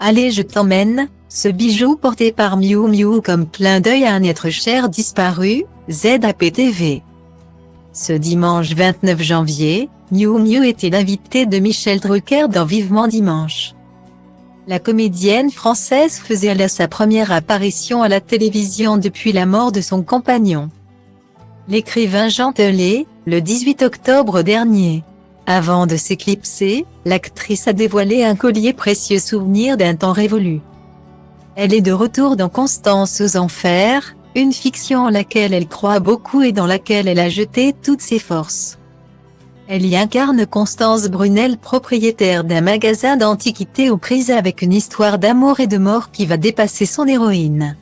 Allez je t'emmène, ce bijou porté par Miu Miu comme clin d'œil à un être cher disparu, ZAPTV. Ce dimanche 29 janvier, Miu Miu était l'invitée de Michel Drucker dans Vivement Dimanche. La comédienne française faisait là sa première apparition à la télévision depuis la mort de son compagnon, l'écrivain Jean Telet, le 18 octobre dernier. Avant de s'éclipser, l'actrice a dévoilé un collier précieux souvenir d'un temps révolu. Elle est de retour dans Constance aux Enfers, une fiction en laquelle elle croit beaucoup et dans laquelle elle a jeté toutes ses forces. Elle y incarne Constance Brunel, propriétaire d'un magasin d'antiquités aux prises avec une histoire d'amour et de mort qui va dépasser son héroïne.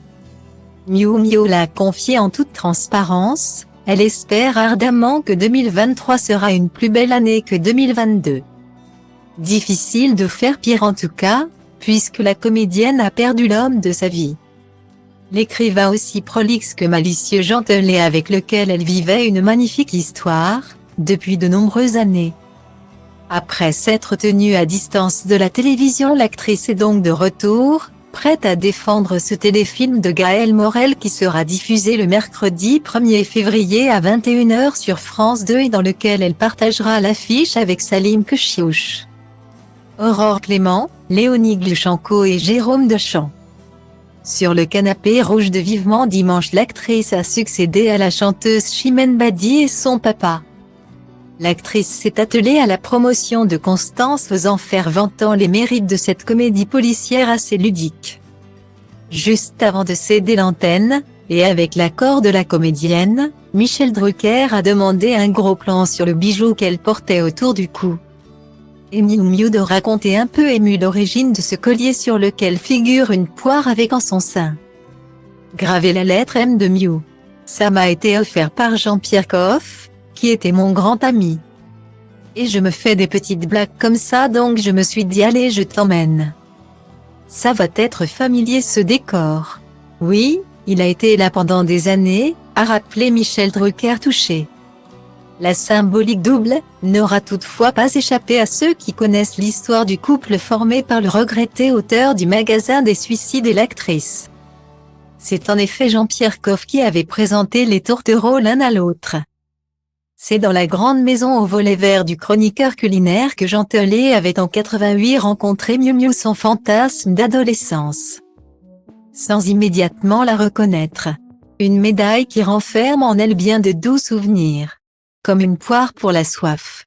Miu Miu l'a confié en toute transparence. Elle espère ardemment que 2023 sera une plus belle année que 2022. Difficile de faire pire en tout cas, puisque la comédienne a perdu l'homme de sa vie. L'écrivain aussi prolixe que malicieux Jean Telet, avec lequel elle vivait une magnifique histoire, depuis de nombreuses années. Après s'être tenue à distance de la télévision, l'actrice est donc de retour, prête à défendre ce téléfilm de Gaël Morel qui sera diffusé le mercredi 1er février à 21 h sur France 2 et dans lequel elle partagera l'affiche avec Salim Kchiouch, Aurore Clément, Léonie Gluchenko et Jérôme Deschamps. Sur le canapé rouge de Vivement Dimanche, l'actrice a succédé à la chanteuse Chimène Badi et son papa. L'actrice s'est attelée à la promotion de Constance aux Enfers, vantant les mérites de cette comédie policière assez ludique. Juste avant de céder l'antenne, et avec l'accord de la comédienne, Michel Drucker a demandé un gros plan sur le bijou qu'elle portait autour du cou. Et Miu Miu de raconter un peu ému l'origine de ce collier sur lequel figure une poire avec en son sein gravée la lettre M de Miu. Ça m'a été offert par Jean-Pierre Coff, qui était mon grand ami. Et je me fais des petites blagues comme ça, donc je me suis dit allez je t'emmène. Ça va être familier ce décor. Oui, il a été là pendant des années, a rappelé Michel Drucker touché. La symbolique double n'aura toutefois pas échappé à ceux qui connaissent l'histoire du couple formé par le regretté auteur du Magasin des Suicides et l'actrice. C'est en effet Jean-Pierre Coff qui avait présenté les tourtereaux l'un à l'autre. C'est dans la grande maison au volet vert du chroniqueur culinaire que Jean Telet avait en 88 rencontré Miu Miu, son fantasme d'adolescence. Sans immédiatement la reconnaître. Une médaille qui renferme en elle bien de doux souvenirs. Comme une poire pour la soif.